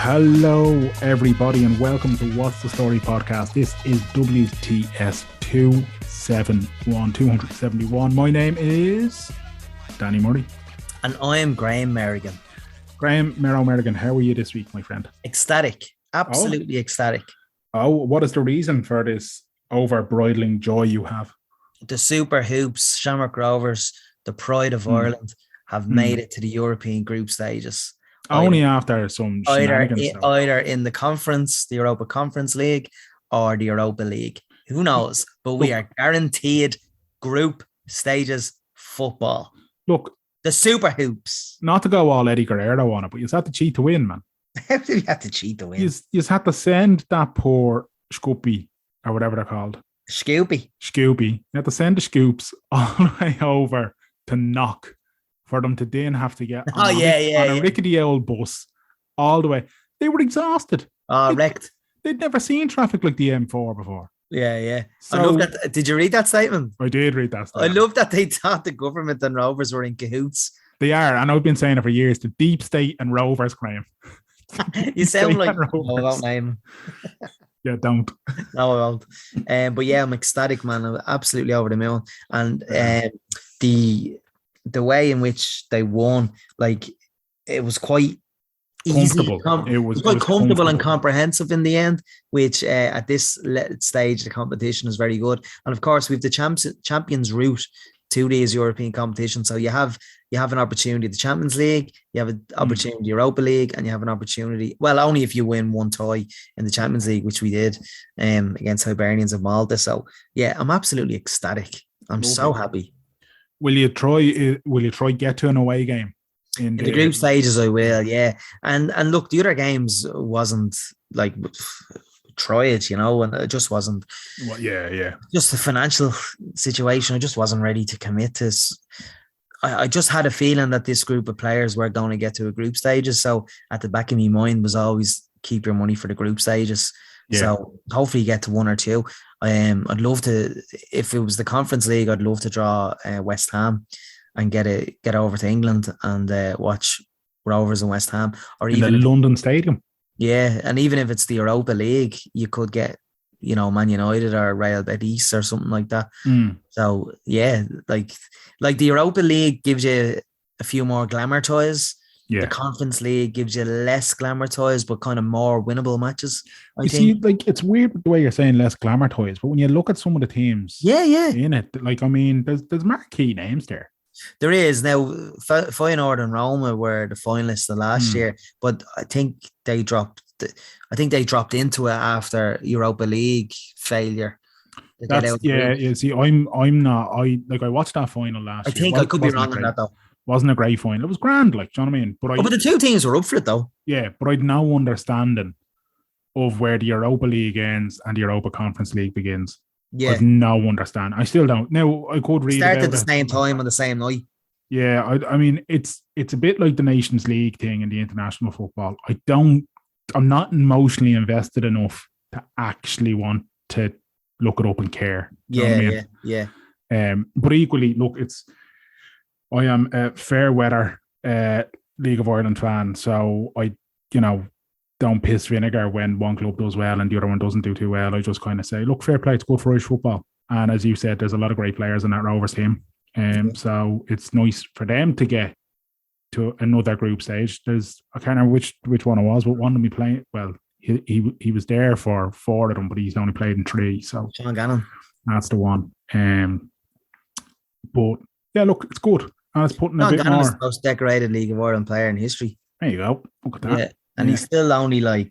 Hello, everybody, and welcome to What's the Story podcast. This is WTS 271. My name is Danny Murray. And I am Graham Merrigan. Graham Merrigan, how are you this week, my friend? Ecstatic. Absolutely ecstatic. Oh, what is the reason for this over-bridling joy you have? The Super Hoops, Tranmere Rovers, the pride of Ireland, have made it to the European group stages. Only after some shenanigans. Either in the conference, the Europa Conference League, or the Europa League. Who knows? But we are guaranteed group stages football. Look, the Super Hoops. Not to go all Eddie Guerrero on it, but you had to cheat to win, man. How did you have to cheat to win? You had to send that poor Scoopy, or whatever they're called. Scoopy. You had to send the Scoops all the way over to Knock for them to then have to get on a rickety old bus all the way. They were exhausted. Wrecked. They'd never seen traffic like the M4 before. Yeah. So, I love that. Did you read that statement? I did read that statement. I love that they thought the government and Rovers were in cahoots. They are, and I've been saying it for years. The deep state and Rovers, Graham. You sound like I won't name. Yeah, don't. No, I won't. But yeah, I'm ecstatic, man. I'm absolutely over the moon. And the way in which they won, like, it was quite comfortable. It was quite comfortable and comprehensive in the end, which at this stage, the competition is very good. And of course, we've the champions route to these European competitions. So you have an opportunity at the Champions League, you have an opportunity Europa League, and you have an opportunity, well, only if you win one tie in the Champions League, which we did against Hibernians of Malta. So yeah, I'm absolutely ecstatic. I'm so happy. Will you try get to an away game? In the group stages, I will, yeah. And look, the other games wasn't like try it, and it just wasn't. Well, yeah. Just the financial situation, I just wasn't ready to commit to. I just had a feeling that this group of players were going to get to a group stages. So at the back of my mind was always keep your money for the group stages. Yeah. So hopefully you get to one or two. I'd love to, if it was the Conference League, I'd love to draw West Ham and get over to England and watch Rovers and West Ham, or in even the London Stadium. Yeah, and even if it's the Europa League, you could get, Man United or Real Betis or something like that. So yeah, like the Europa League gives you a few more glamour toys. Yeah. The Conference League gives you less glamour toys, but kind of more winnable matches. I think. See, like, it's weird the way you're saying less glamour toys, but when you look at some of the teams, in it, like, I mean, there's marquee names there. There is. Now, Feyenoord and Roma were the finalists the last year, but I think they dropped. They dropped into it after Europa League failure. You see, I'm not. I watched that final last year. I think I could be wrong on that though. Wasn't a great final. It was grand, like, do you know what I mean? But the two teams were up for it though. Yeah, but I'd no understanding of where the Europa League ends and the Europa Conference League begins. Yeah, I've no understand. I still don't. Now I could read start at the same time on the same night. Yeah, I mean it's a bit like the Nations League thing in the international football. I'm not emotionally invested enough to actually want to look it up and care. Yeah. But equally, look, I am a fair weather League of Ireland fan, so I don't piss vinegar when one club does well and the other one doesn't do too well. I just kind of say, look, fair play, it's good for Irish football. And as you said, there's a lot of great players in that Rovers team. So it's nice for them to get to another group stage. I can't remember which one it was, but one of them playing. Well, he was there for 4 of them, but he's only played in 3. So Sean Gannon, that's the one. But yeah, look, it's good. And it's putting a bit more. Is the most decorated League of Ireland player in history. There you go. Look at that. Yeah. And he's still only I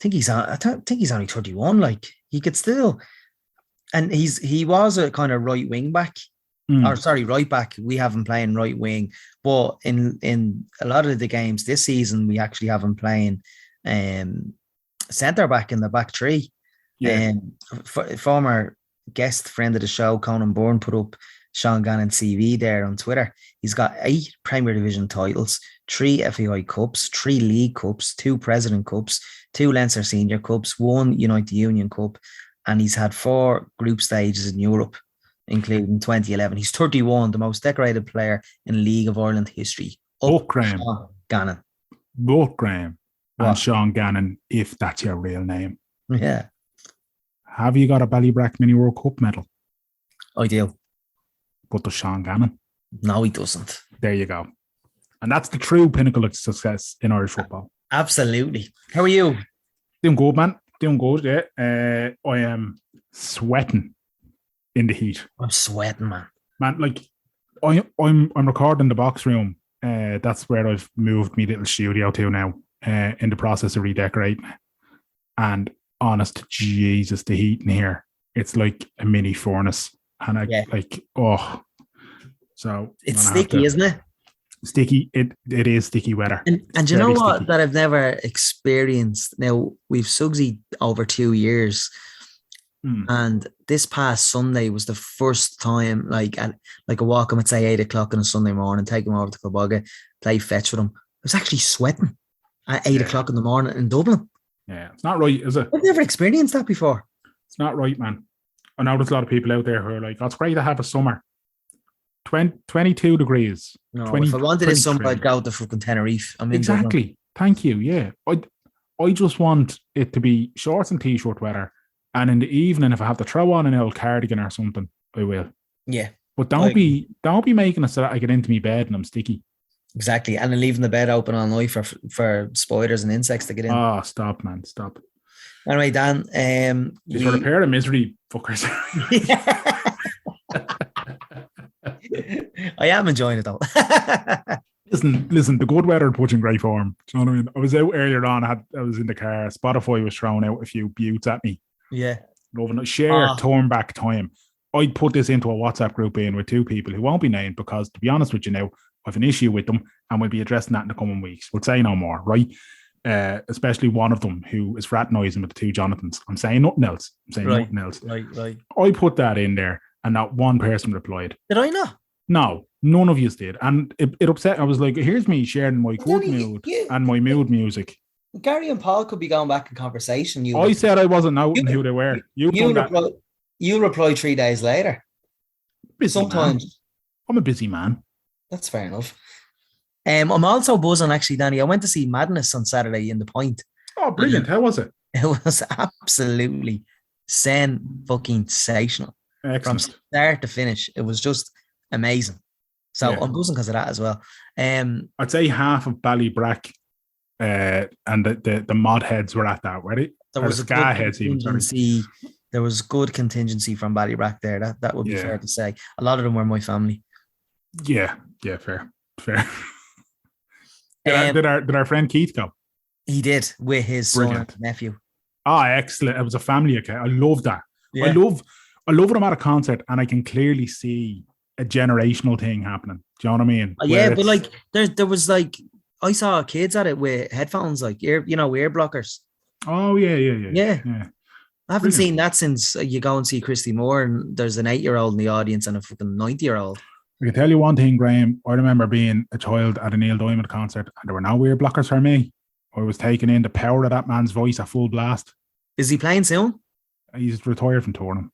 think he's only 31. Like, he could still, and he was a kind of right wing back, right back. We have him playing right wing, but in a lot of the games this season, we actually have him playing centre back in the back three. Yeah. Former guest friend of the show, Conan Byrne, put up Sean Gannon's CV there on Twitter. He's got 8 Premier Division titles, 3 FAI Cups, 3 League Cups, 2 President Cups, 2 Leinster Senior Cups, 1 United Union Cup, and he's had 4 group stages in Europe, including 2011. He's 31, the most decorated player in League of Ireland history. Book Graham. Gannon. Book Graham. and Sean Gannon, if that's your real name. Yeah. Have you got a Ballybrack Mini World Cup medal? I do. But does Sean Gannon? No, he doesn't. There you go. And that's the true pinnacle of success in Irish football. Absolutely. How are you? Doing good, man. Doing good, yeah. I am sweating in the heat. I'm sweating, man. Man, like I'm recording in the box room. That's where I've moved my little studio to now. In the process of redecorating. And honest to Jesus, the heat in here, it's like a mini furnace. And so it's sticky, isn't it? Sticky. It is sticky weather. And you know what sticky. That I've never experienced? Now we've Sugsy over 2 years. And this past Sunday was the first time, like I walk him at say 8 o'clock on a Sunday morning, take him over to Kilbogga, play fetch with him. I was actually sweating at 8 o'clock in the morning in Dublin. Yeah, it's not right, is it? I've never experienced that before. It's not right, man. I know there's a lot of people out there who are like, oh, it's great to have a summer. 22 degrees. No, if I wanted a summer, I'd go to fucking Tenerife. Exactly. Thank you. Yeah. I just want it to be shorts and t-shirt weather. And in the evening, if I have to throw on an old cardigan or something, I will. Yeah. But don't be making it so that I get into my bed and I'm sticky. Exactly. And then leaving the bed open all night for spiders and insects to get in. Oh, stop, man. Stop. Anyway, Dan, you're a pair of misery fuckers. I am enjoying it though. Listen, the good weather puts in great form. Do you know what I mean? I was out earlier on, I was in the car, Spotify was throwing out a few buttes at me. Yeah. Loving it. Share turn back time. I'd put this into a WhatsApp group in with two people who won't be named because, to be honest with you now, I have an issue with them and we'll be addressing that in the coming weeks. We'll say no more, right? Especially one of them who is fraternising with the two Jonathans. I'm saying nothing else. Right. I put that in there and not one person replied. Did I not? No, none of you did. And it upset. I was like, here's me sharing my good mood and my mood music. Gary and Paul could be going back in conversation. I said I wasn't noting who they were. You reply 3 days later. Sometimes. Man. I'm a busy man. That's fair enough. I'm also buzzing, actually, Danny. I went to see Madness on Saturday in the Point. Oh, brilliant. How was it? It was absolutely sensational. Excellent. From start to finish. It was just amazing. So I'm buzzing because of that as well. I'd say half of Ballybrack and the mod heads were at that, were they? There was good contingency from Ballybrack there. That would be fair to say. A lot of them were my family. Yeah, fair. Did our friend Keith go? He did, with his son and nephew. Oh, excellent. It was a family account. I love that. Yeah. I love when I'm at a concert and I can clearly see a generational thing happening. Do you know what I mean? Yeah, but like there was like, I saw kids at it with headphones, like ear blockers. Oh yeah. I haven't seen that since you go and see Christy Moore and there's an 8-year-old in the audience and a fucking 90-year-old. I can tell you one thing, Graham. I remember being a child at a Neil Diamond concert and there were no ear blockers for me. I was taking in the power of that man's voice at full blast. Is he playing soon? He's retired from touring.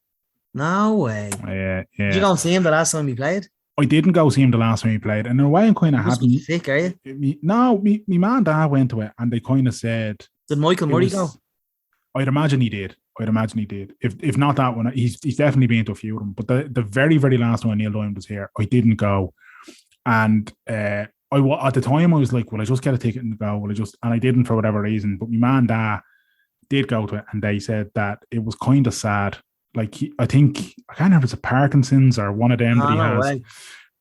No way. Yeah. Did you go and see him the last time he played? I didn't go see him the last time he played. And in a way, I'm kind of happy. Sick, are you? Me man and dad went to it and they kind of said... Did Michael Murray go? I'd imagine he did. If not that one, he's definitely been to a few of them. But the very, very last one, Neil Diamond was here, I didn't go. And at the time, I was like, will I just get a ticket and go? And I didn't for whatever reason. But my man and dad did go to it and they said that it was kind of sad. Like, I can't remember if it's a Parkinson's or one of them that he has. Way.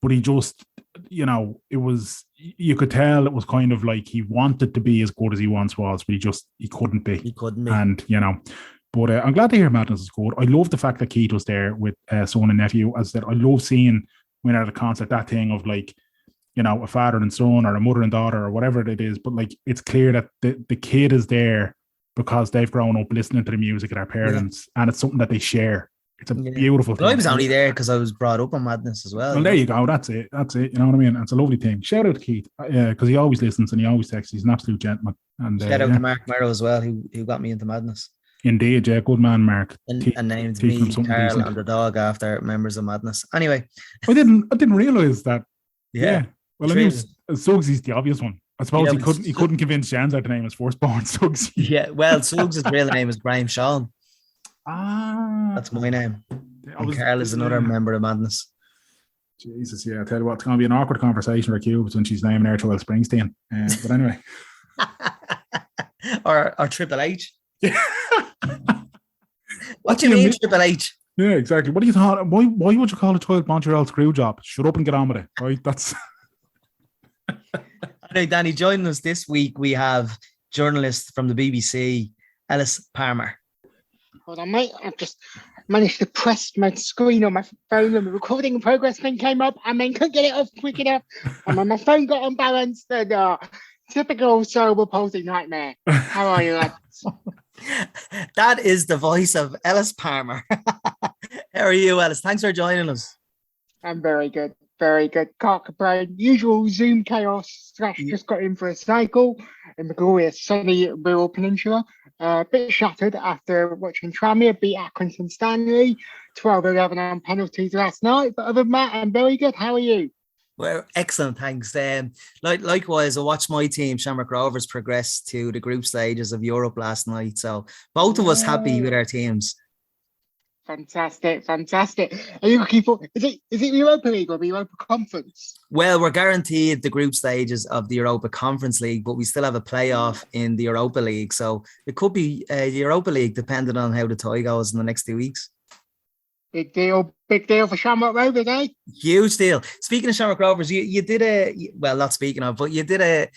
But he just, it was, you could tell it was kind of like he wanted to be as good as he once was, but he couldn't be. And, but I'm glad to hear Madness is good. I love the fact that Keith was there with son and nephew. As I said, I love seeing when at a concert that thing of like, a father and son or a mother and daughter or whatever it is. But like, it's clear that the kid is there because they've grown up listening to the music of their parents and it's something that they share. It's a beautiful thing. I was only there because I was brought up on Madness as well. Well, there you go. That's it. You know what I mean? It's a lovely thing. Shout out to Keith because he always listens and he always texts. He's an absolute gentleman. And shout out to Mark Mero as well, who got me into Madness. Indeed, yeah, good man, Mark. And named me Carl and the dog after members of Madness. Anyway, I didn't realize that. Yeah. Well, I knew Sugsy's the obvious one. I suppose he couldn't convince Jens how to name his firstborn Suggs. Yeah, well, Suggs' real name is Brian Sean. That's my name. And Carl is another member of Madness. Jesus, yeah. I tell you what, it's going to be an awkward conversation for Cubes when she's naming her child Springsteen. But anyway. or Triple H. What do you mean, Triple H? Yeah, exactly. What do you thought? Why would you call a child Montreal screw job? Shut up and get on with it, right? That's. Hey, Danny, joining us this week, we have journalist from the BBC, Ellis Palmer. Hold on, mate. I've just managed to press my screen on my phone and the recording in progress thing came up and then couldn't get it off quick enough. And when my phone got unbalanced, and typical cerebral palsy nightmare. How are you, lads? That is the voice of Ellis Palmer. How are you, Ellis? Thanks for joining us. I'm very good. Very good. Can't complain. Usual Zoom chaos. Just got in for a cycle in the glorious sunny Mero Peninsula. A bit shattered after watching Tranmere beat Accrington Stanley 12-11 on penalties last night. But other than that, I'm very good. How are you? Well, excellent, thanks. Likewise, I watched my team, Tranmere Rovers, progress to the group stages of Europe last night. So both of us happy with our teams. Fantastic. Are you looking for? Is it Europa League or the Europa Conference? Well, we're guaranteed the group stages of the Europa Conference League, but we still have a playoff in the Europa League. So it could be the Europa League, depending on how the tie goes in the next 2 weeks. Big deal for Shamrock Rovers, eh? Huge deal. Speaking of Shamrock Rovers, you did you did a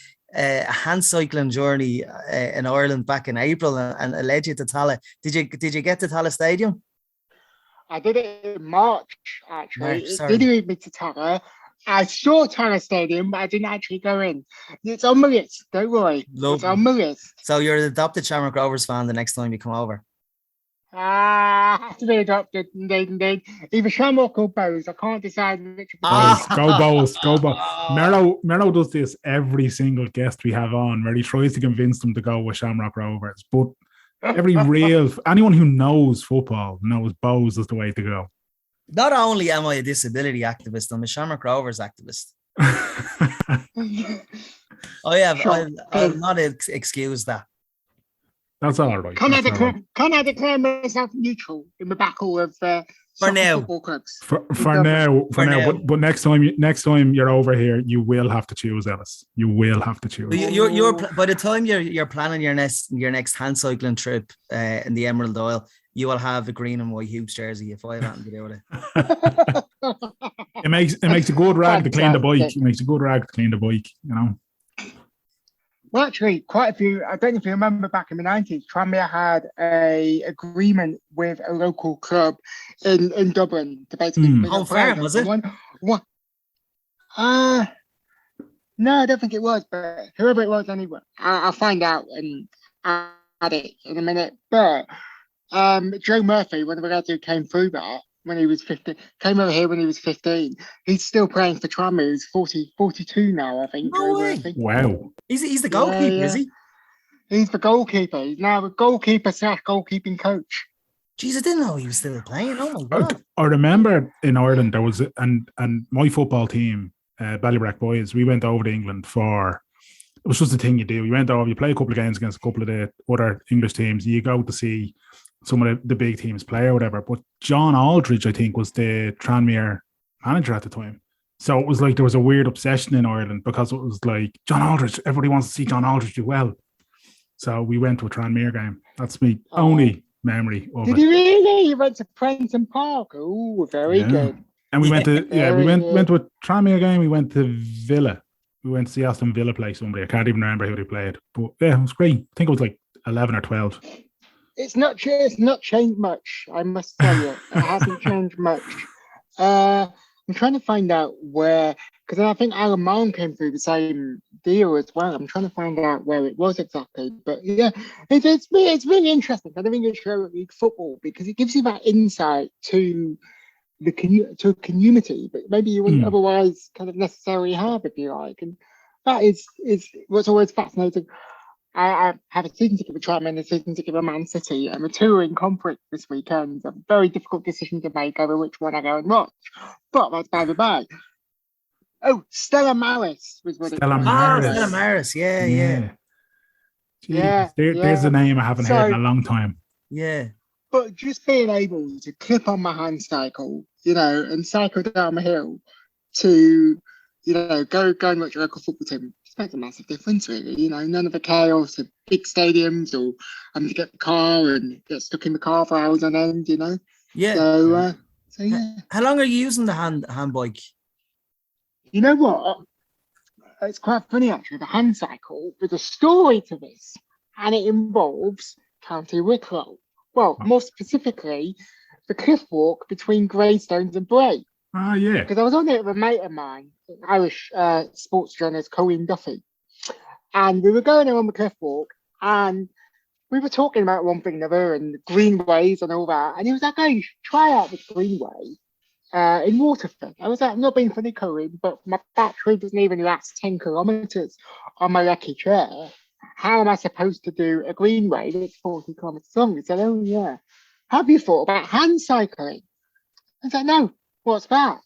hand cycling journey in Ireland back in April and it led you to Tallaght. Did you get to Tallaght Stadium? I did it in March, actually. It did lead me to Tallaght. I saw Tallaght Stadium, but I didn't actually go in. It's on my list, don't worry. It's on my list. So you're an adopted Shamrock Rovers fan the next time you come over? I have to be adopted, indeed. Either Shamrock or Bows. I can't decide which. Go Bows. Mero does this every single guest we have on, where he tries to convince them to go with Shamrock Rovers. But anyone who knows football knows Bows is the way to go. Not only am I a disability activist, I'm a Shamrock Rovers activist. I'll not excuse that. That's all right. Can I declare myself neutral in the battle of for now football clubs? For now. But next time you're over here, you will have to choose, Ellis. You will have to choose. You're by the time you're planning your next hand cycling trip in the Emerald Isle, you will have a green and white Hoops jersey if I haven't to do with it. It makes a good rag to clean the bike. It makes a good rag to clean the bike, you know. Well, actually, quite a few. I don't know if you remember back in the 90s, Tranmere had a agreement with a local club in Dublin to basically. Home Farm, was it? What? No, I don't think it was. But whoever it was, anyway, I'll find out and add it in a minute. But Joe Murphy, one of the lads who came through that when he was 15, came over here when he was 15. He's still playing for Tranmere. He's 42 now, I think. No way. Wow. He's the goalkeeper, is he? He's the goalkeeper. He's now a goalkeeper / goalkeeping coach. Jeez, I didn't know he was still playing. Oh my God. I remember in Ireland there was and my football team, Ballybrack Boys, we went over to England it was just a thing you do. You went over, you play a couple of games against a couple of the other English teams, you go to see some of the big teams play or whatever. But John Aldridge, I think, was the Tranmere manager at the time. So it was like there was a weird obsession in Ireland because it was like, John Aldridge, everybody wants to see John Aldridge do well. So we went to a Tranmere game. That's my only memory of it. Did you really? You went to Prenton Park? Oh, very good. And we went to went to a Tranmere game. We went to Villa. We went to see Aston Villa play somebody. I can't even remember who they played. But yeah, it was great. I think it was like 11 or 12. It's not changed much, I must tell you. It hasn't changed much. I'm trying to find out where, because I think Alan Marn came through the same deal as well. I'm trying to find out where it was exactly. But yeah, it's really interesting. I think it's League football because it gives you that insight to the community, but maybe you wouldn't otherwise kind of necessarily have, if you like. And that is what's always fascinating. I have a season ticket for Tranmere and a season ticket for Man City, and the two are in conflict this weekend. A very difficult decision to make over which one I go and watch. But that's by the by. Stella Maris was what it Stella was. Maris. Stella Maris. Yeah. Yeah, There's a name I haven't heard in a long time. Yeah. But just being able to clip on my hand cycle, and cycle down the hill to, go and watch a local football team, just makes a massive difference, really. None of the chaos of big stadiums or having to get the car and get stuck in the car for hours on end, Yeah. So yeah. How long are you using the hand bike? You know what? It's quite funny, actually. The hand cycle, there's a story to this, and it involves County Wicklow. Well, more specifically, the cliff walk between Greystones and Bray. Ah, yeah. Because I was on it with a mate of mine, an Irish sports journalist, Colleen Duffy. And we were going around the cliff walk, and we were talking about one thing and another, and the greenways and all that. And he was like, oh, you should try out the greenway in Waterford. I was like, I'm not being funny, Colleen, but my battery doesn't even last 10 kilometres on my lucky chair. How am I supposed to do a greenway that's 40 kilometres long? He said, oh, yeah. Have you thought about hand cycling? I was like, no, what's that?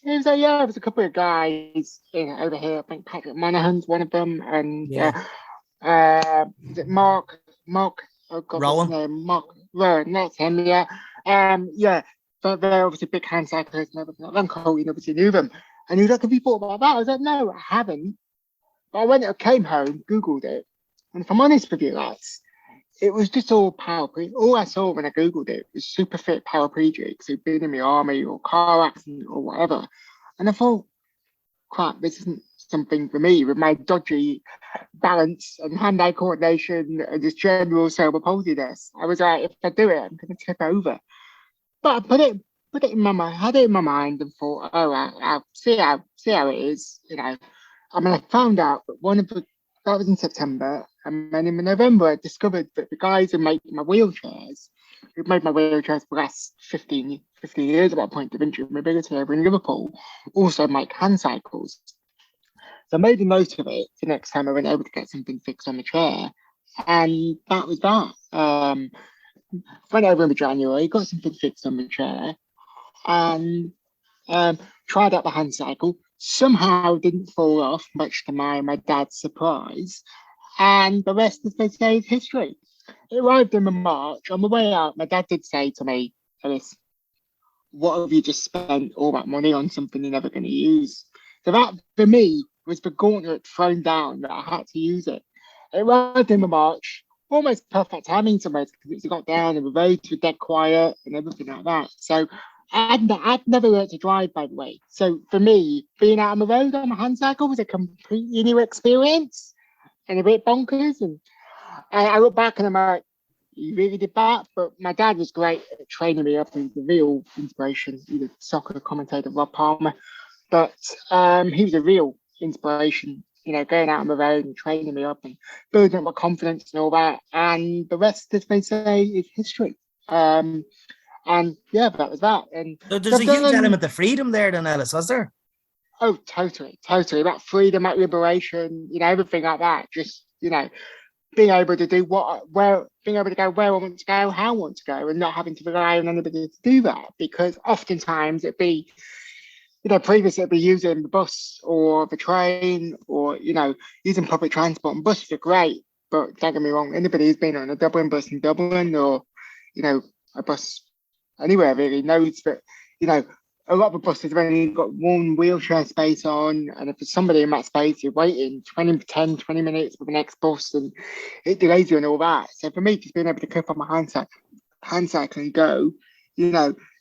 He was like, yeah, there's a couple of guys over here. I think Patrick Monaghan's one of them. And is it Mark, oh God, Rowan. what's his name? Mark Rowan, that's him, yeah. But they're obviously big hand cyclists and everything. I'm Colleen obviously knew them. And he was like, have you thought about that? I was like, no, I haven't. But I came home, Googled it. And if I'm honest with you, lads, it was just all all I saw when I Googled it was super fit paraplegics who'd been in the army or car accident or whatever. And I thought, crap, this isn't something for me with my dodgy balance and hand-eye coordination and just general cerebral palsiness. I was like, if I do it, I'm going to tip over. But I put it in my mind, had it in my mind and thought, I'll see how it is, I mean, I found out that that was in September, and then in November, I discovered that the guys who make my wheelchairs, who've made my wheelchairs for the last 15 years at that point of injury mobility over in Liverpool, also make hand cycles. So I made the most of it the next time I went over to get something fixed on the chair, and that was that. Went over in January, got something fixed on the chair, and tried out the hand cycle. Somehow didn't fall off, much to my dad's surprise. And the rest, as they say, is history. It arrived in March. On the way out, my dad did say to me, Ellis, what have you just spent all that money on something you're never going to use? So that, for me, was the gauntlet thrown down that I had to use it. It arrived in March, almost perfect timing somewhere because it got down and the roads were dead quiet and everything like that. So I'd never learned to drive, by the way. So for me, being out on the road on my hand cycle was a completely new experience and a bit bonkers. And I look back and I'm like, you really did that? But my dad was great at training me up. He was a real inspiration. He was a soccer commentator, Rob Palmer. But he was a real inspiration, going out on the road and training me up and building up my confidence and all that. And the rest, as they say, is history. And yeah, that was that. And so there's a huge element of freedom there, then, Ellis, was there? Oh, totally. That freedom, that liberation, everything like that. Just, being able to do being able to go where I want to go, how I want to go, and not having to rely on anybody to do that. Because oftentimes it'd be, previously it'd be using the bus or the train or, using public transport. And buses are great, but don't get me wrong, anybody who's been on a Dublin bus in Dublin or, a bus anywhere really knows that, a lot of the buses have only got one wheelchair space on, and if there's somebody in that space, you're waiting 20 minutes for the next bus, and it delays you and all that. So for me, just being able to clip on my hand cycle and go,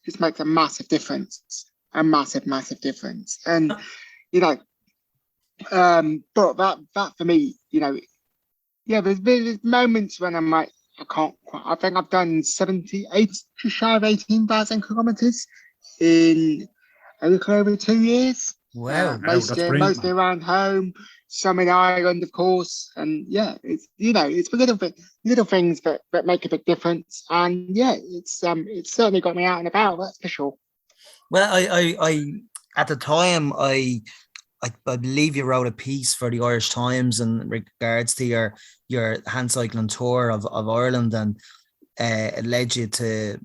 just makes a massive difference. A massive difference. And, but that for me, there's moments when I'm like, I think I've done 78, just shy of 18,000 kilometers in a little over 2 years. Wow. Mostly around home, some in Ireland, of course. And yeah, it's it's the little things that make a big difference. And yeah, it's certainly got me out and about, that's for sure. Well, I at the time I believe you wrote a piece for the Irish Times in regards to your hand cycling tour of Ireland, and it led you to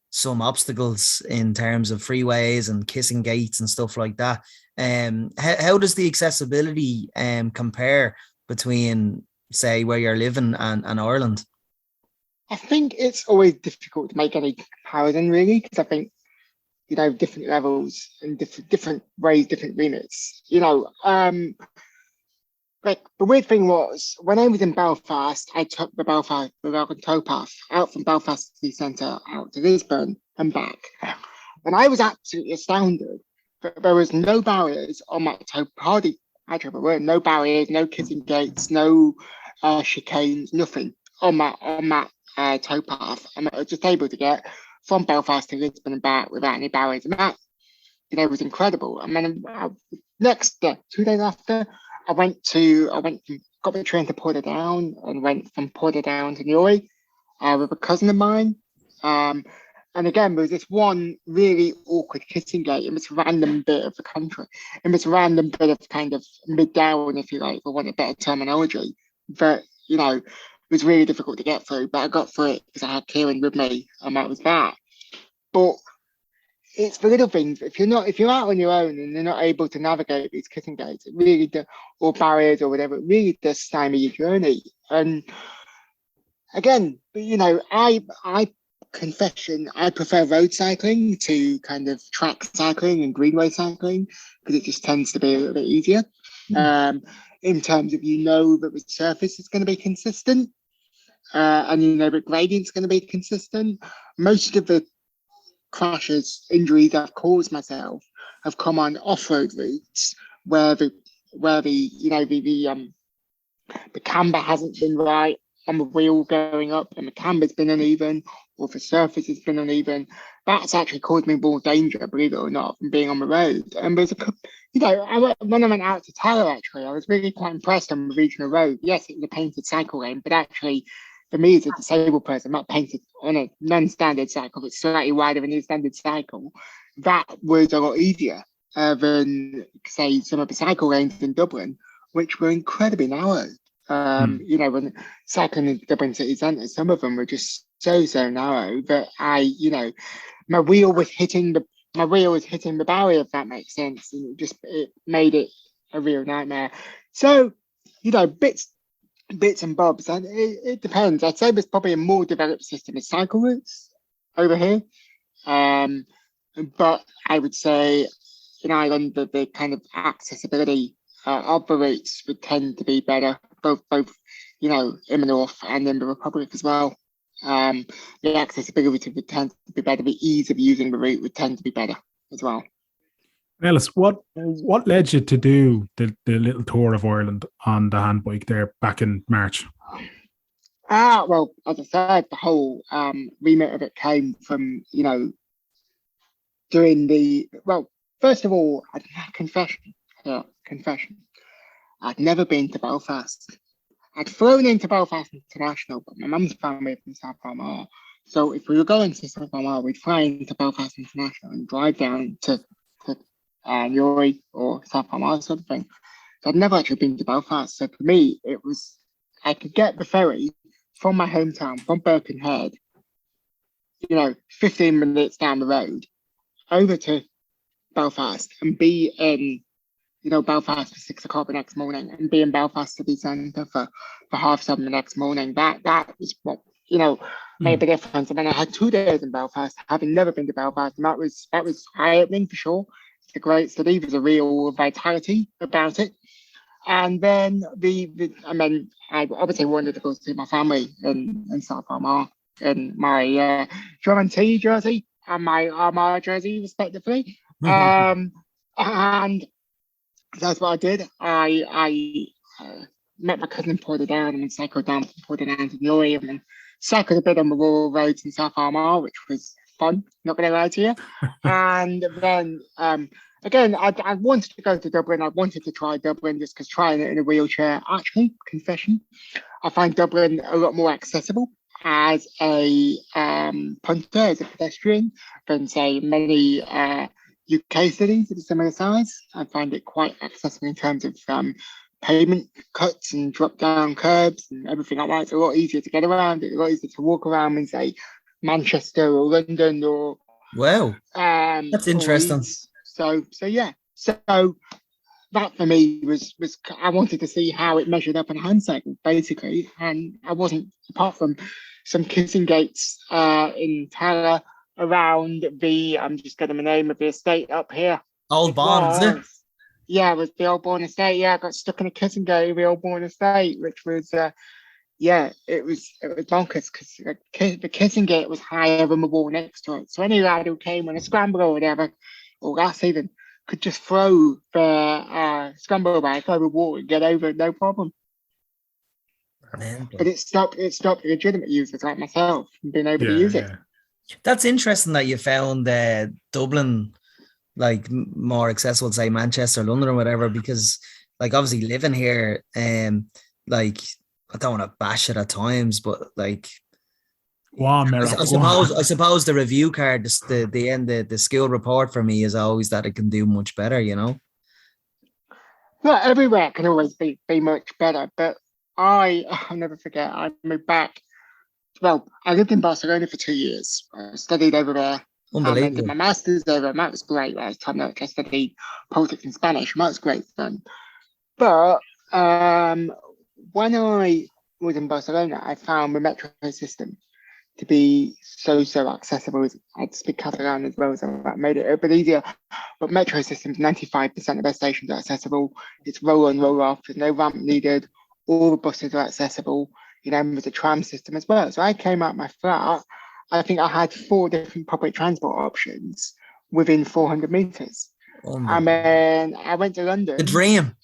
some obstacles in terms of freeways and kissing gates and stuff like that. How does the accessibility compare between, say, where you're living and Ireland? I think it's always difficult to make any comparison, really, because I think, different levels and different ways, different remits. Like the weird thing was, when I was in Belfast, I took the towpath out from Belfast City Centre out to Lisbon and back. And I was absolutely astounded that there was no barriers on that towpath. Actually, there were no barriers, no kissing gates, no chicanes, nothing on that towpath. And I was just able to get from Belfast to Lisbon and back without any barriers. And that, was incredible. And then next 2 days after, I got the train to Portadown and went from Portadown to Newry with a cousin of mine. And again, there was this one really awkward kissing gate in this random bit of the country, in this random bit of kind of mid-down, if you like, for want of better terminology, that, was really difficult to get through. But I got through it because I had Kieran with me, and that was that. But it's the little things. If you're out on your own and you're not able to navigate these kissing gates, it really does, or barriers or whatever, it really does stymie your journey. And again, I confession, I prefer road cycling to kind of track cycling and greenway cycling because it just tends to be a little bit easier. In terms of that the surface is going to be consistent, and the gradient's going to be consistent. Most of the injuries I've caused myself have come on off-road routes where the camber hasn't been right on the wheel going up, and the camber's been uneven, or the surface has been uneven. That's actually caused me more danger, believe it or not, from being on the road. And there's when I went out to Tyler, actually, I was really quite impressed on the regional road. Yes, it was a painted cycle lane, but actually, for me as a disabled person, not painted on a non-standard cycle, but slightly wider than a standard cycle, that was a lot easier than, say, some of the cycle lanes in Dublin, which were incredibly narrow. When cycling in Dublin city centre, some of them were just so narrow that my wheel was hitting the barrier, if that makes sense, and it made it a real nightmare. So, bits and bobs, and it depends. I'd say there's probably a more developed system of cycle routes over here, but I would say in Ireland that the kind of accessibility of the routes would tend to be better, both in the north and in the Republic as well. The accessibility would tend to be better. The ease of using the route would tend to be better as well. Ellis, what led you to do the little tour of Ireland on the handbike there back in March? Well, as I said, the whole remit of it came from, first of all, confession. I'd never been to Belfast. I'd flown into Belfast International, but my mum's family from South Palmer. So if we were going to South Palmer, we'd fly into Belfast International and drive down to Newry or South Palmer, sort of thing. So I'd never actually been to Belfast. So for me, it was, I could get the ferry from my hometown, from Birkenhead, 15 minutes down the road, over to Belfast and be in, Belfast for 6 o'clock the next morning and be in Belfast City Centre for 7:30 the next morning. That was what, made the difference. And then I had 2 days in Belfast, having never been to Belfast, and that was eye-opening for sure. It's a great city. There's a real vitality about it. And then I obviously wanted to go see my family in South Armagh in my Drum and Tea jersey and my Armagh jersey, respectively. And that's what I did. I met my cousin in Portadown and then cycled down from Portadown to Newry and then cycled a bit on the rural roads in South Armagh, which was fun, not going to lie to you. And then, again, I wanted to go to Dublin. I wanted to try Dublin just because trying it in a wheelchair, actually, confession, I find Dublin a lot more accessible as a punter, as a pedestrian, than, say, many UK cities of a similar size. I find it quite accessible in terms of pavement cuts and drop-down curbs and everything like that. It's a lot easier to get around. It's a lot easier to walk around in, say, Manchester or London or wow, that's interesting. So yeah, So that for me was I wanted to see how it measured up in hindsight, basically, and I wasn't, apart from some kissing gates in Tara around the, I'm just getting the name of the estate up here. Old Bond, is it? Yeah, it was the Old Bourne estate. Yeah, I got stuck in a kissing gate of the Old Bourne estate, which was yeah, it was bonkers because the kissing gate was higher than the wall next to it. So any lad who came on a scramble or whatever, or last season, could just throw their scramble bag over the wall and get over it, no problem. But it stopped legitimate users like myself from being able to use it. That's interesting that you found Dublin like more accessible, say Manchester, London, or whatever, because like obviously living here, like I don't want to bash it at times, but like, Mero, I suppose the review card, the end, the skill report for me is always that it can do much better, you know. Well, everywhere can always be much better, but I'll never forget. I moved back. Well, I lived in Barcelona for 2 years. I studied over there. Unbelievable. I did my master's over, and that was great. Last time I studied politics and Spanish, and that was great fun. But when I was in Barcelona, I found the metro system to be so accessible. I'd speak Catalan as well, so that made it a bit easier. But metro systems, 95% of their stations are accessible. It's roll on, roll off. There's no ramp needed. All the buses are accessible. You know, there's a tram system as well. So I came out my flat. I think I had 4 different public transport options within 400 meters. And then I went to London. The dream.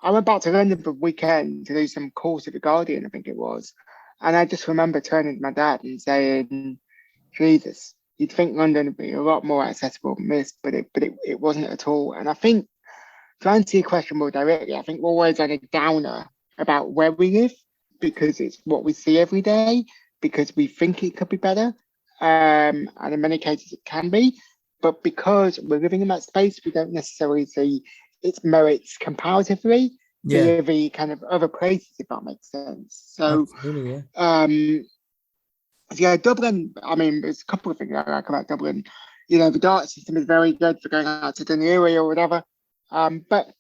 I went back to London for the weekend to do some course at the Guardian, I think it was. And I just remember turning to my dad and saying, Jesus, you'd think London would be a lot more accessible than this, but it wasn't at all. And I think, to answer your question more directly, I think we're always on a downer about where we live because it's what we see every day, because we think it could be better. And in many cases it can be. But because we're living in that space, we don't necessarily see its merits comparatively to the kind of other places, if that makes sense. So, Dublin, I mean, there's a couple of things I like about Dublin. You know, the DART system is very good for going out to Dunleary or whatever. But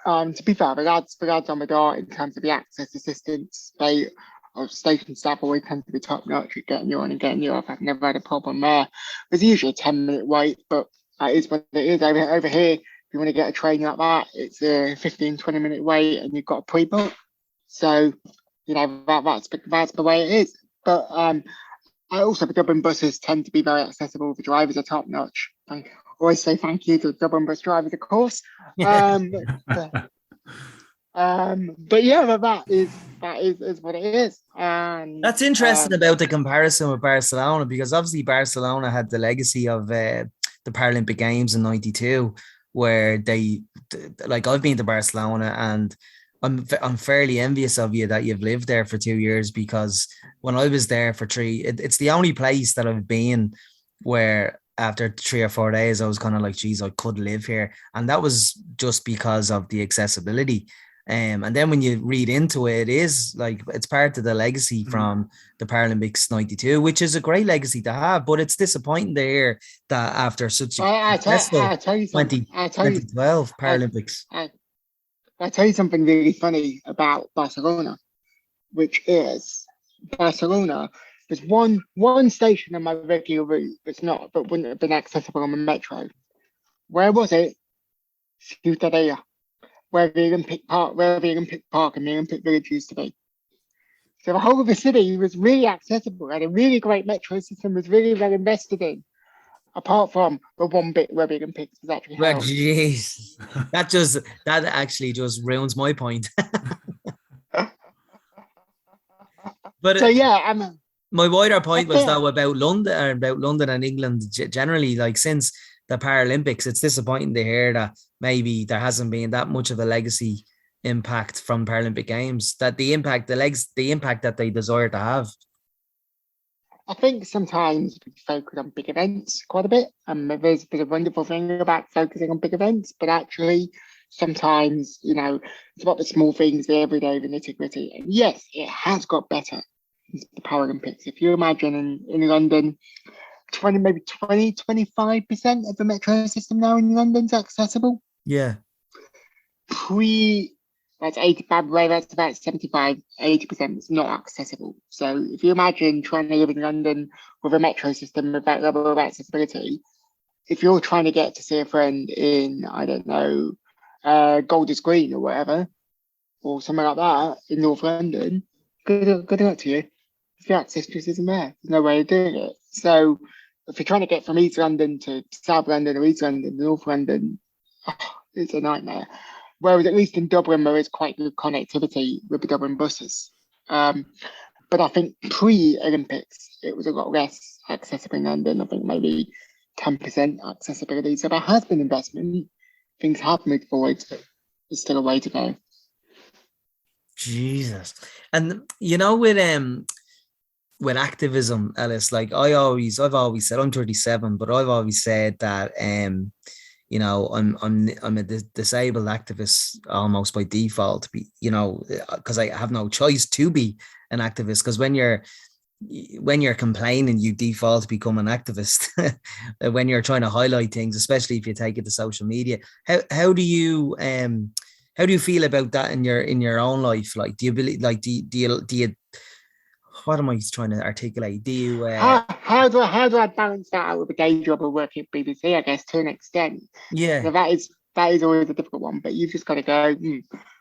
to be fair, the lads on the DART in terms of the access assistance, station staff always tend to be top notch at getting you on and getting you off. I've never had a problem there. There's usually a 10-minute wait, but that is what it is. Over here, if you want to get a train like that, it's a 15-20 minute wait and you've got a pre-book. So, you know, that's the way it is. But I also, the Dublin buses tend to be very accessible. The drivers are top notch. I always say thank you to the Dublin bus drivers, of course. But yeah, that is what it is. And that's interesting about the comparison with Barcelona, because obviously Barcelona had the legacy of the Paralympic Games in '92, where they, like, I've been to Barcelona and I'm fairly envious of you that you've lived there for 2 years, because when I was there for 3, it's the only place that I've been where after 3 or 4 days I was kind of like, geez, I could live here. And that was just because of the accessibility. And then when you read into it, it is like it's part of the legacy from the Paralympics '92, which is a great legacy to have. But it's disappointing to hear that after such a successful 2012 Paralympics. I'll tell you something really funny about Barcelona, which is Barcelona. There's one station on my regular route but wouldn't have been accessible on the metro. Where was it? Ciutadella, where the Olympic Park and the Olympic Village used to be. So the whole of the city was really accessible, had a really great metro system, was really well invested in, apart from the one bit where the Olympics was actually held. Jeez, that actually just ruins my point. But so yeah, my wider point was though about London and England generally. Like, since the Paralympics, it's disappointing to hear that maybe there hasn't been that much of a legacy impact from Paralympic Games, that the impact that they desire to have. I think sometimes we focus on big events quite a bit, and there's a wonderful thing about focusing on big events, but actually sometimes, you know, it's about the small things, the everyday, the nitty-gritty. And yes, it has got better since the Paralympics. If you imagine in London, maybe 25% of the metro system now in London's accessible. Yeah. That's 80, by the way, that's about 75, 80% is not accessible. So if you imagine trying to live in London with a metro system with that level of accessibility, if you're trying to get to see a friend in, I don't know, Golders Green or whatever, or something like that in North London, good luck to you. If the access just isn't there, there's no way of doing it. So if you're trying to get from East London to South London or East London to North London, it's a nightmare. Whereas at least in Dublin, there is quite good connectivity with the Dublin buses. But I think pre-Olympics, it was a lot less accessible in London. I think maybe 10% accessibility. So there has been investment. Things have moved forward, but there's still a way to go. Jesus. And you know, with activism, Ellis, like I've always said, I'm 37, but I've always said that you know, I'm a disabled activist almost by default, you know, because I have no choice to be an activist. Because when you're complaining, you default to become an activist. When you're trying to highlight things, especially if you take it to social media, how do you feel about that in your own life? Like, do you believe? Like, do you? What am I trying to articulate? Do you? How do I balance that out with a day job of working at BBC? I guess to an extent. Yeah. So that is always a difficult one. But you've just got to go.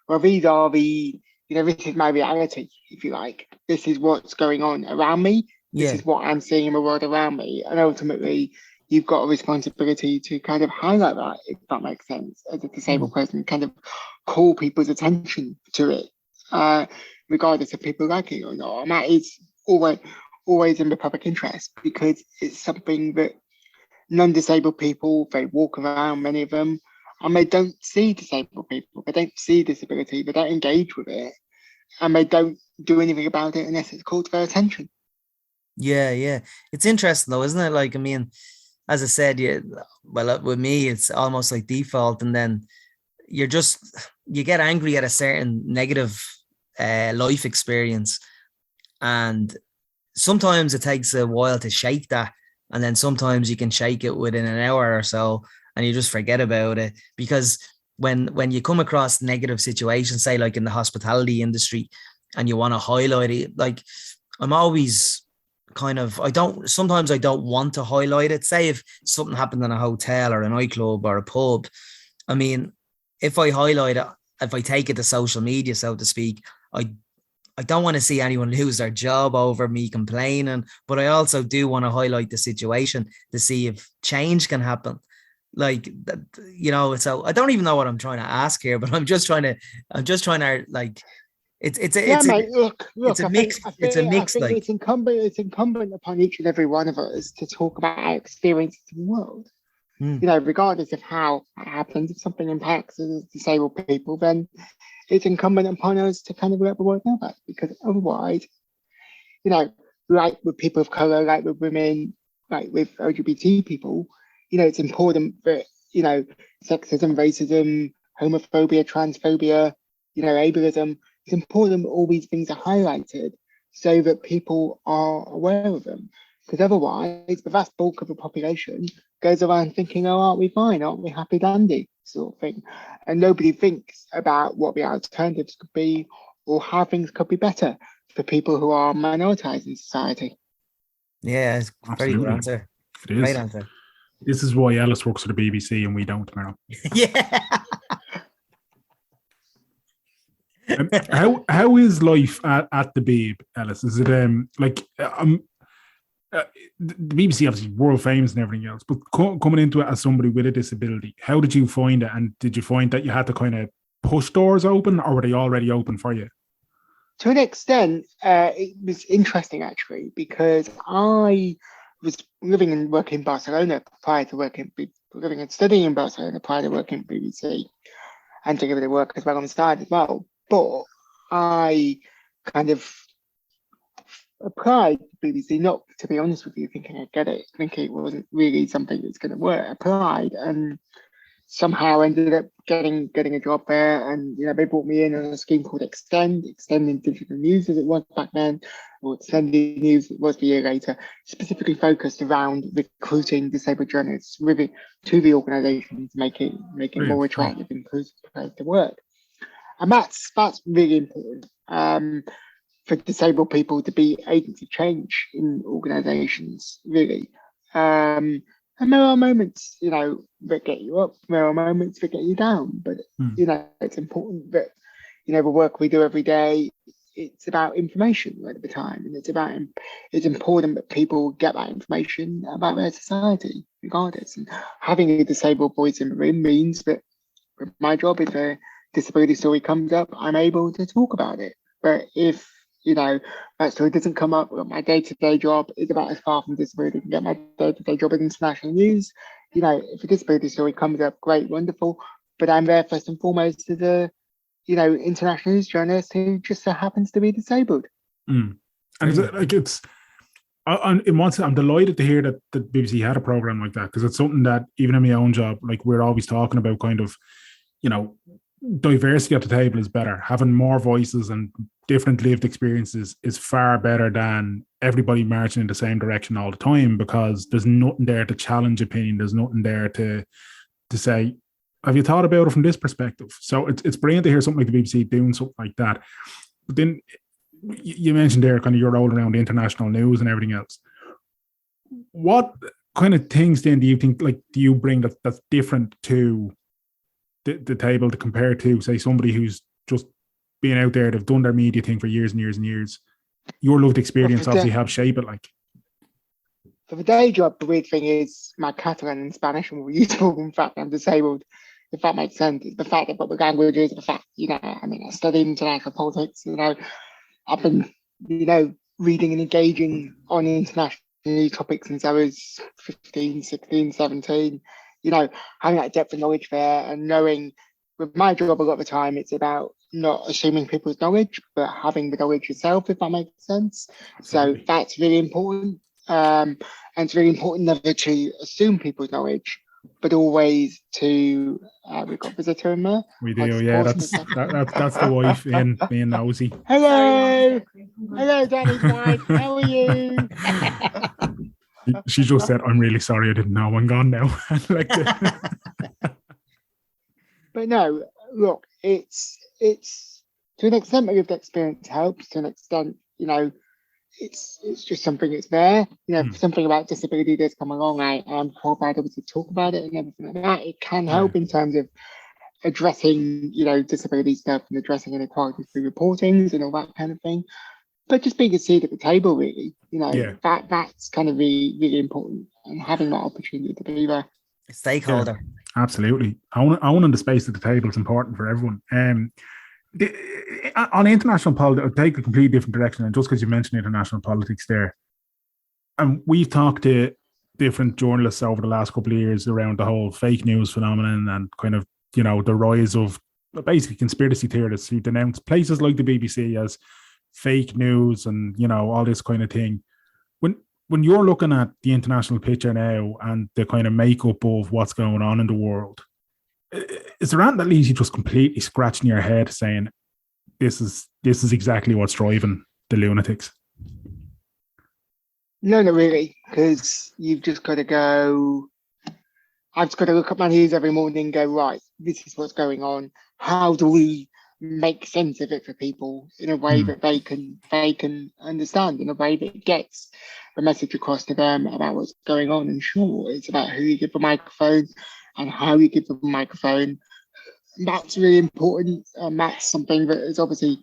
Well, these are this is my reality, if you like. This is what's going on around me. This is what I'm seeing in the world around me, and ultimately, you've got a responsibility to kind of highlight that, if that makes sense, as a disabled person, kind of call people's attention to it. Regardless of people like it or not. And that is always in the public interest, because it's something that non-disabled people, they walk around, many of them, and they don't see disabled people. They don't see disability. They don't engage with it. And they don't do anything about it unless it's called to their attention. Yeah. It's interesting though, isn't it? Like, I mean, as I said, with me, it's almost like default. And then you get angry at a certain negative life experience, and sometimes it takes a while to shake that, and then sometimes you can shake it within an hour or so and you just forget about it. Because when you come across negative situations, say like in the hospitality industry, and you want to highlight it, like I'm always sometimes I don't want to highlight it. Say if something happened in a hotel or a nightclub or a pub, I mean, if I highlight it, if I take it to social media, so to speak, I don't want to see anyone lose their job over me complaining, but I also do want to highlight the situation to see if change can happen. Like, you know, so I don't even know what I'm trying to ask here, but I'm just trying to like, it's a mix. It's a mix. Like, it's incumbent upon each and every one of us to talk about our experiences in the world. You know, regardless of how it happens, if something impacts disabled people, then it's incumbent upon us to kind of let the world know about it, because otherwise, you know, like with people of color, like with women, like with LGBT people, you know, it's important that, you know, sexism, racism, homophobia, transphobia, you know, ableism, it's important that all these things are highlighted so that people are aware of them. Because otherwise, the vast bulk of the population goes around thinking, oh, aren't we fine? Aren't we happy dandy? Sort of thing. And nobody thinks about what the alternatives could be or how things could be better for people who are minoritized in society. Yeah, it's a very good answer. It is. Great answer. This is why Ellis works for the BBC and we don't, Mero. Yeah. How is life at the Babe, Ellis? Is it the BBC obviously world famous and everything else, but coming into it as somebody with a disability, how did you find it? And did you find that you had to kind of push doors open, or were they already open for you? To an extent, it was interesting actually, because I was living and working in Barcelona prior to living and studying in Barcelona prior to working at BBC, and doing a bit of work as well on the side as well. But I kind of applied to BBC, not to be honest with you, thinking I'd get it, thinking it wasn't really something that's going to work. Applied, and somehow ended up getting a job there, and they brought me in on a scheme called Extending Digital News as it was back then, or Extending News it was a year later, specifically focused around recruiting disabled journalists to the organisation to make it more attractive and inclusive place to work. And that's really important for disabled people to be agents of change in organisations, really. And there are moments, that get you up. There are moments that get you down. But, it's important that, the work we do every day, it's about information at the time. And it's important that people get that information about their society, regardless. And having a disabled voice in the room means that my job, if a disability story comes up, I'm able to talk about it. But if that story doesn't come up, my day-to-day job is about as far from disability as I can get. My day-to-day job in international news. If a disability story comes up, great, wonderful. But I'm there first and foremost as a, international news journalist who just so happens to be disabled. And I'm delighted to hear that the BBC had a program like that, because it's something that even in my own job, we're always talking about kind of, diversity at the table is better. Having more voices and different lived experiences is far better than everybody marching in the same direction all the time, because there's nothing there to challenge opinion. There's nothing there to say, have you thought about it from this perspective? So it's brilliant to hear something like the BBC doing something like that. But then you mentioned there kind of your role around international news and everything else. What kind of things then do you think, do you bring that's different to the table to compare to, say, somebody who's just been out there, they've done their media thing for years and years and years? Your lived experience obviously helps shape it. For the day job, the weird thing is my Catalan and Spanish are more useful than the fact I'm disabled, if that makes sense. It's the fact that the languages, the fact, I studied international politics, I've been, reading and engaging on international topics since I was 15, 16, 17. Having that depth of knowledge there, and knowing with my job a lot of the time, it's about not assuming people's knowledge, but having the knowledge yourself, if that makes sense. Absolutely. So that's really important. And it's really important never to assume people's knowledge, but always to, we've got a visitor in there. We do, yeah. That's the wife being nosy. Hello, Danny's wife. How are you? She just said, "I'm really sorry, I didn't know. I'm gone now." But no, look, it's to an extent my lived experience helps. To an extent, it's just something that's there. Something about disability that's come along. I'm qualified able to talk about it and everything like that. It can help in terms of addressing, disability stuff and addressing inequalities through reportings and all that kind of thing. But just being a seat at the table, really, that's kind of really, really important, and having that opportunity to be there. A stakeholder. Yeah, absolutely. Owning the space at the table is important for everyone. On international politics, I'll take a completely different direction. And just because you mentioned international politics there, and we've talked to different journalists over the last couple of years around the whole fake news phenomenon and kind of, the rise of basically conspiracy theorists who denounce places like the BBC as fake news and, all this kind of thing. When you're looking at the international picture now and the kind of makeup of what's going on in the world, is there anything that leaves you just completely scratching your head saying, this is exactly what's driving the lunatics? No, not really, because you've just got to go, I've just got to look at my news every morning and go, right, this is what's going on. How do we make sense of it for people in a way that they can understand, in a way that gets the message across to them about what's going on? And sure, it's about who you give the microphone and how you give the microphone. That's really important, and that's something that is obviously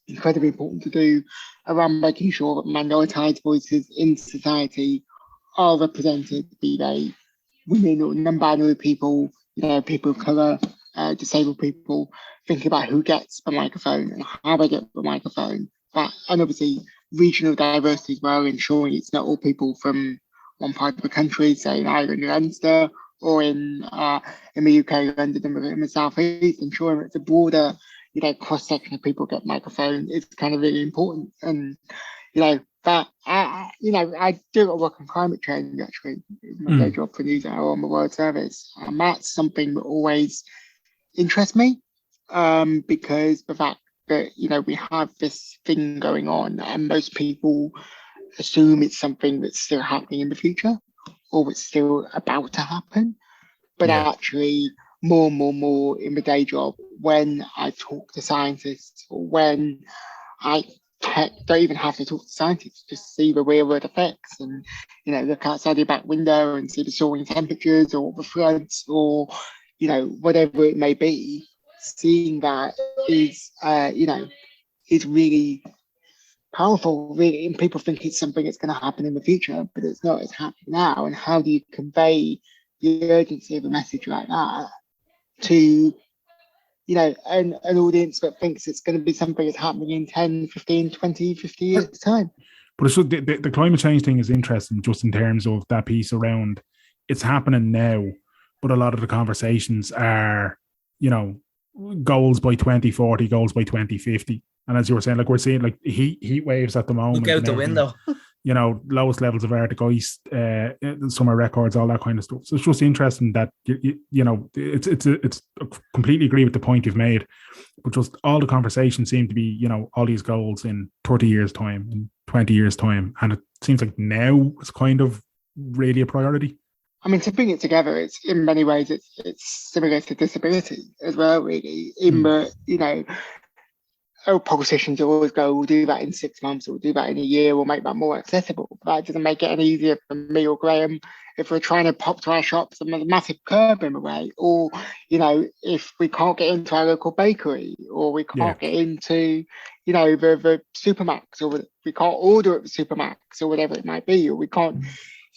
incredibly important to do around making sure that minoritized voices in society are represented, be they women or non-binary people, people of colour, disabled people, thinking about who gets the microphone and how they get the microphone. And obviously regional diversity as well, ensuring it's not all people from one part of the country, say in Ireland or Leinster, or in the UK, London, and in the South East, ensuring it's a broader, cross-section of people get microphone is kind of really important. And, that I do a lot of work on climate change actually. My day job for News Hour on the World Service, and that's something that always interests me, because the fact that we have this thing going on, and most people assume it's something that's still happening in the future, or it's still about to happen. But actually, more and more in the day job, when I talk to scientists, or when I don't even have to talk to scientists, just see the real world effects, and look outside your back window and see the soaring temperatures or the floods, or whatever it may be. Seeing that is really powerful, really. And people think it's something that's going to happen in the future, but it's not. It's happening now. And how do you convey the urgency of a message like that to an audience that thinks it's going to be something that's happening in 10, 15, 20, 50 years time? But it's just the climate change thing is interesting, just in terms of that piece around it's happening now, but a lot of the conversations are, goals by 2040, goals by 2050. And as you were saying, like we're seeing like heat waves at the moment. Look out the window. Lowest levels of Arctic ice, summer records, all that kind of stuff. So it's just interesting that it's completely agree with the point you've made, but just all the conversations seem to be all these goals in 30 years time, in 20 years time, and it seems like now it's kind of really a priority. I mean, to bring it together, it's in many ways it's similar to disability as well, really. In that politicians always go, we'll do that in 6 months, or we'll do that in a year, we'll make that more accessible. But that doesn't make it any easier for me or Graham if we're trying to pop to our shops and there's a massive curb in the way, or if we can't get into our local bakery, or we can't get into the supermarkets, or we can't order at the supermarkets, or whatever it might be, or we can't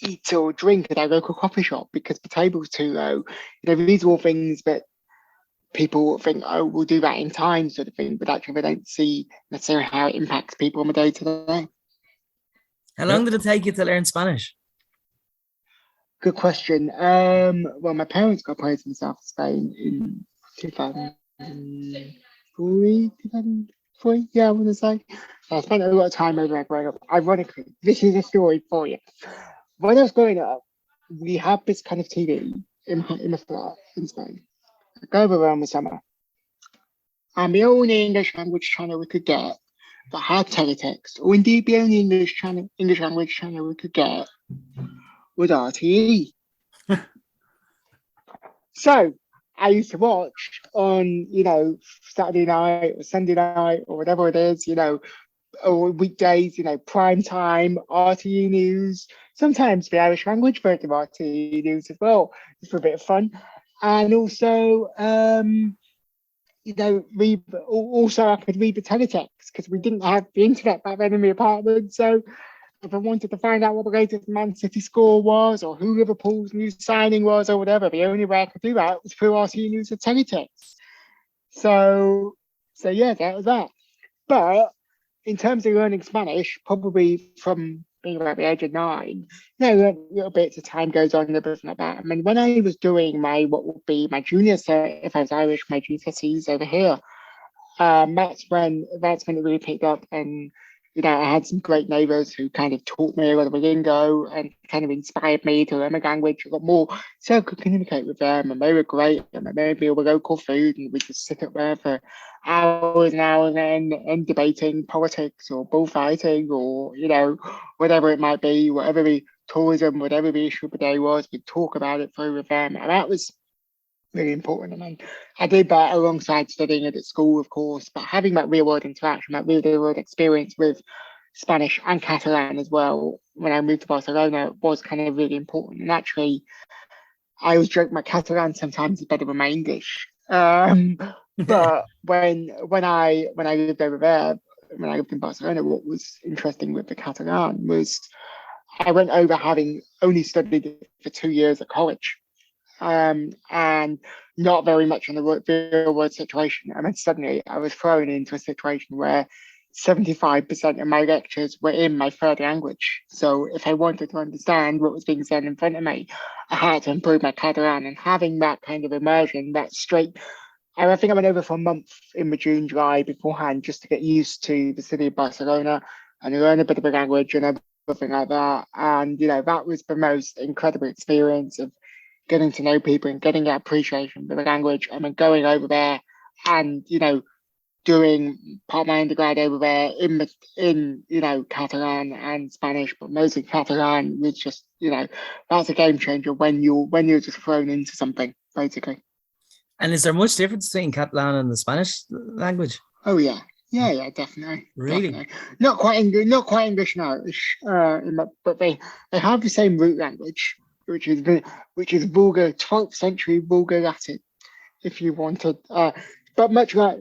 eat or drink at our local coffee shop because the table's too low. These are all things that people think, oh, we'll do that in time, sort of thing, but actually they don't see necessarily how it impacts people on the day to day. How long did it take you to learn Spanish? Good question. Well, my parents got placed in the south of Spain in 2003, yeah, I want to say. So I spent a lot of time over there growing up. Ironically, this is a story for you. When I was growing up, we had this kind of TV in the flat in Spain. I go over around the summer, and the only English language channel we could get that had teletext, or indeed the only English language channel we could get, was RTE. So I used to watch on, Saturday night or Sunday night or whatever it is, or weekdays, prime time, RTE News, sometimes the Irish language version of RTE News as well, just for a bit of fun. And also, also I could read the teletext because we didn't have the internet back then in the apartment. So if I wanted to find out what the latest Man City score was, or who Liverpool's new signing was, or whatever, the only way I could do that was through RTE News and teletext. So yeah, that was that. But in terms of learning Spanish, probably from being about the age of 9, a little bit as time goes on and everything like that. I mean, when I was doing what would be my junior cert, if I was Irish, my GCSEs over here, that's when it really picked up. And I had some great neighbours who kind of taught me a lot of lingo and kind of inspired me to learn a language a lot more, so I could communicate with them. And they were great, and they made me all the local food, and we just sit up there for hours and hours and debating politics or bullfighting or whatever it might be, whatever the tourism, whatever the issue of the day was, we'd talk about it through with them. And that was really important. I mean, I did that alongside studying it at school, of course, but having that real world interaction, that real world experience with Spanish and Catalan as well, when I moved to Barcelona, was kind of really important. And actually, I always joke my Catalan sometimes is better than my English. But when I lived over there, when I lived in Barcelona, what was interesting with the Catalan was I went over having only studied it for 2 years at college. And not very much in the real world situation. And then suddenly I was thrown into a situation where 75% of my lectures were in my third language. So if I wanted to understand what was being said in front of me, I had to improve my Catalan. And having that kind of immersion, that straight, and I think I went over for a month in the June, July beforehand, just to get used to the city of Barcelona and learn a bit of the language. And I everything like that. And, that was the most incredible experience of getting to know people and getting that appreciation for the language. I mean, going over there and, doing part of my undergrad over there in Catalan and Spanish, but mostly Catalan was just, that's a game changer when you're just thrown into something, basically. And is there much difference between Catalan and the Spanish language? Oh yeah, definitely. Really? Definitely. Not quite English and Irish, but they have the same root language, which is vulgar 12th century vulgar Latin, if you wanted. But much like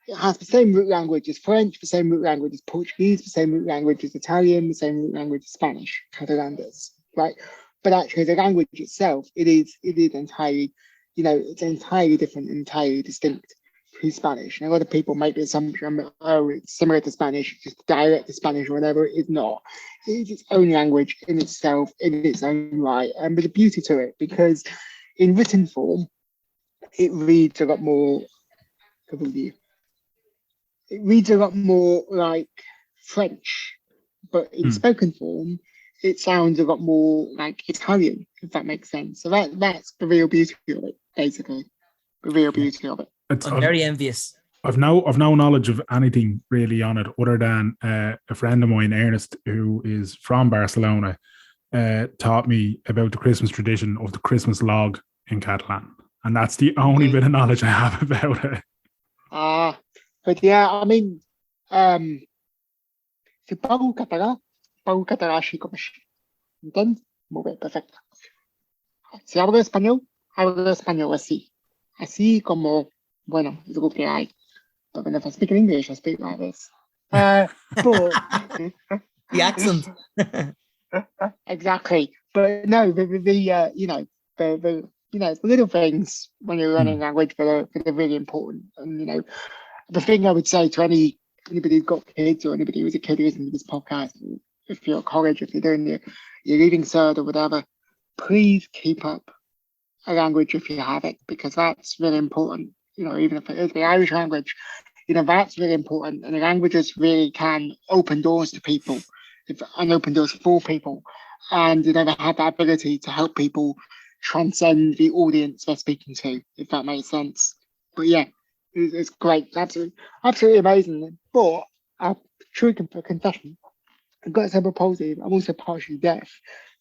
it has the same root language as French, the same root language as Portuguese, the same root language as Italian, the same root language as Spanish, Catalan does, right? But actually, the language itself, it is entirely, it's entirely different, entirely distinct to Spanish. And a lot of people make the assumption that, it's similar to Spanish, it's just dialect to Spanish or whatever. It is not. It is its own language in itself, in its own right. And there's a beauty to it because in written form, it reads a lot more. It reads a lot more like French, but in spoken form, it sounds a lot more like Italian, if that makes sense. So that's the real beauty of it, basically. The real beauty of it. I'm very envious. I've no knowledge of anything really on it other than a friend of mine, Ernest, who is from Barcelona, taught me about the Christmas tradition of the Christmas log in Catalan. And that's the only bit of knowledge I have about it. But yeah, I mean, si parlo català així com així. Entens? Molt bé, perfecte. Si hablo español así. Así como, bueno, es lo que hay. But when I speak in English, I speak like this. But the accent. Exactly. But no, the little things when you're learning language that are really important. And the thing I would say to anybody who's got kids or anybody who's a kid who listening to this podcast, if you're at college, if you're doing your leaving cert or whatever, please keep up a language if you have it, because that's really important. Even if it is the Irish language, that's really important. And the languages really can open doors to people and open doors for people. And they have that ability to help people transcend the audience they're speaking to, if that makes sense. But yeah, it's great. Absolutely amazing. But true confession, I've got cerebral palsy. I'm also partially deaf.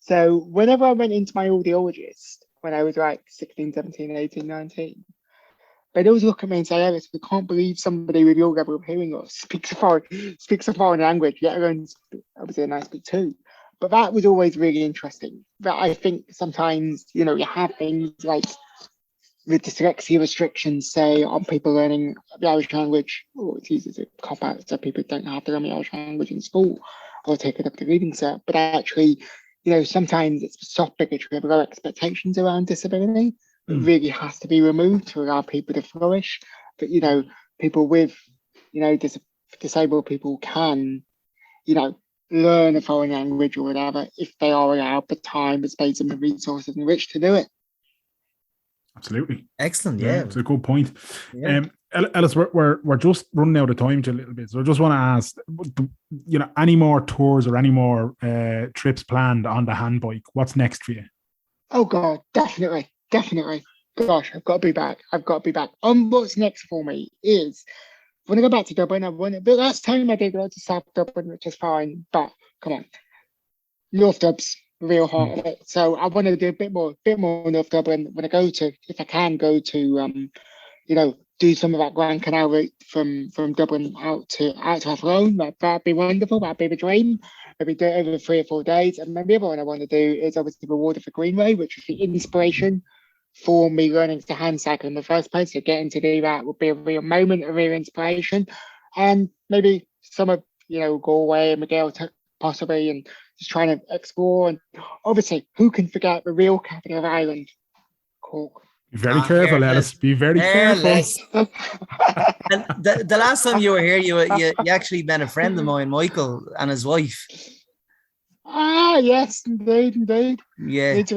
So whenever I went into my audiologist, when I was like 16, 17, 18, 19, they'd always look at me and say, Ellis, we can't believe somebody with your level of hearing loss speaks a foreign language, let alone obviously a nice speak too. But that was always really interesting. But I think sometimes, you have things like with dyslexia restrictions, say, on people learning the Irish language, or it's used as a cop-out, so people don't have to learn the Irish language in school or take it up to reading cert. But actually, sometimes it's soft bigotry of low expectations around disability. It really has to be removed to allow people to flourish. But, people with, disabled people can, learn a foreign language or whatever if they are allowed the time, the space, and the resources in which to do it. Absolutely. Excellent. Yeah. It's a good point. Yeah. Ellis, we're just running out of time a little bit. So I just want to ask, any more tours or any more trips planned on the handbike? What's next for you? Oh God, definitely. Gosh, I've got to be back. What's next for me is when I go back to Dublin, but last time I did go to South Dublin, which is fine, but come on. North Dub's the real heart of it. So I want to do a bit more North Dublin when I go to, if I can go to, do some of that Grand Canal route from Dublin out to Athlone. That'd be wonderful. That'd be the dream. Maybe do it over 3 or 4 days. And then the other one I want to do is obviously the Waterford Greenway, which is the inspiration for me learning to hand cycle in the first place. So getting to do that would be a real moment, a real inspiration. And maybe some of, Galway and McGill possibly, and just trying to explore. And obviously, who can forget the real capital of Ireland, Cork? Be very careful, Ellis. Be very careful. And the last time you were here, you actually met a friend of mine, Michael, and his wife. Yes, indeed. Yeah. Need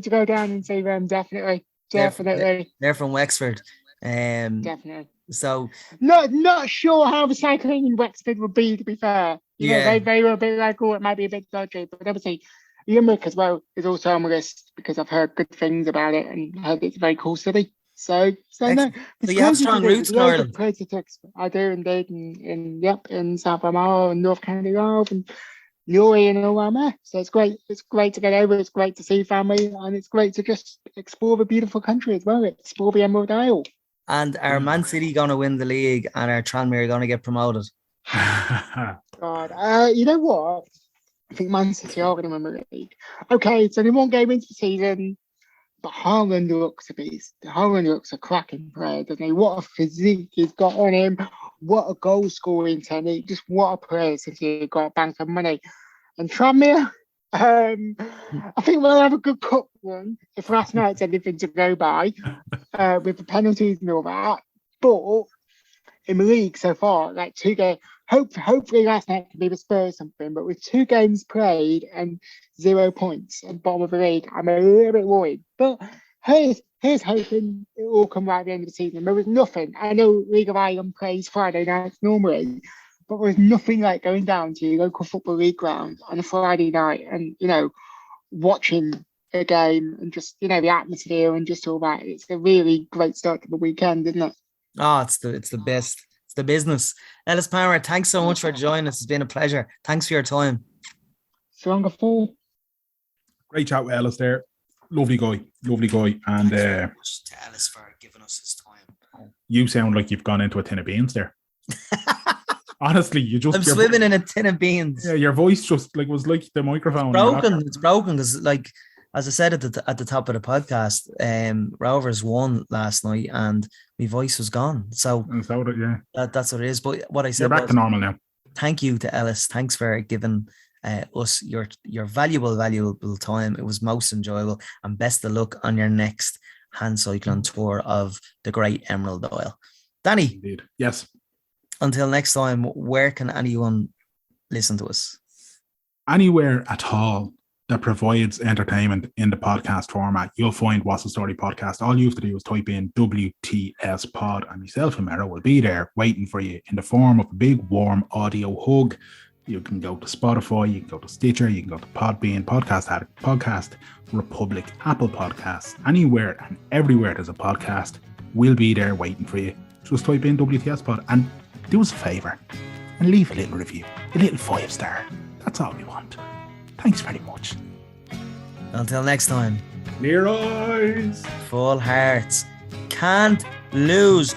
to go down and see them, definitely. They're from Wexford. Definitely. So not sure how the cycling in Wexford would be, to be fair. You know, yeah, they were a bit like, oh, it might be a bit dodgy, but obviously Limerick as well is also on the list because I've heard good things about it and heard it's a very cool city. So no, excellent. So it's you have crazy to strong do. roots There's in loads of Ireland. places to I do indeed in South Armagh and North County Louth and Newry and all around there. So it's great. It's great to get over. It's great to see family, and it's great to just explore the beautiful country as well. Explore the Emerald Isle. And are Man City going to win the league and are Tranmere going to get promoted? God, you know what? I think Man City are going to win the league. Okay, it's only one game into the season, but Haaland looks a beast. Haaland looks a cracking player, doesn't he? What a physique he's got on him. What a goal scoring technique. Just what a player since he got a bank of money. And Tranmere, I think we'll have a good cup run if last night's anything to go by with the penalties and all that. But in the league so far, like 2 games, hopefully last night can be the Spurs something, but with 2 games played and 0 points at the bottom of the league, I'm a little bit worried. But here's hoping it will come right at the end of the season. There was nothing. I know League of Ireland plays Friday nights normally, but there was nothing like going down to your local football league ground on a Friday night and, you know, watching a game and just, you know, the atmosphere and just all that. It's a really great start to the weekend, isn't it? Oh, it's the best. It's the business. Ellis Palmer, thanks so much for joining us. It's been a pleasure. Thanks for your time. Stronger fall. Great chat with Ellis there. Lovely guy. And Thanks very much to Ellis for giving us his time. You sound like you've gone into a tin of beans there. Honestly, I'm swimming in a tin of beans. Yeah, your voice just was like the microphone. It's broken because, like, as I said at the top of the podcast, Rovers won last night and my voice was gone. So that's what it is. But what I said, you're back to normal now. Thank you to Ellis. Thanks for giving us your valuable time. It was most enjoyable, and best of luck on your next hand cycling tour of the Great Emerald Isle. Danny. Indeed. Yes. Until next time, where can anyone listen to us? Anywhere at all that provides entertainment in the podcast format, you'll find What's the Story podcast. All you have to do is type in WTS pod, and myself and Mero will be there waiting for you in the form of a big warm audio hug. You can go to Spotify, you can go to Stitcher, you can go to Podbean, Podcast Addict, Podcast Republic, Apple Podcasts, anywhere and everywhere there's a podcast, we'll be there waiting for you. Just type in WTS pod and do us a favour and leave a little review, a little 5-star. That's all we want. Thanks very much. Until next time. Clear eyes. Full hearts. Can't lose.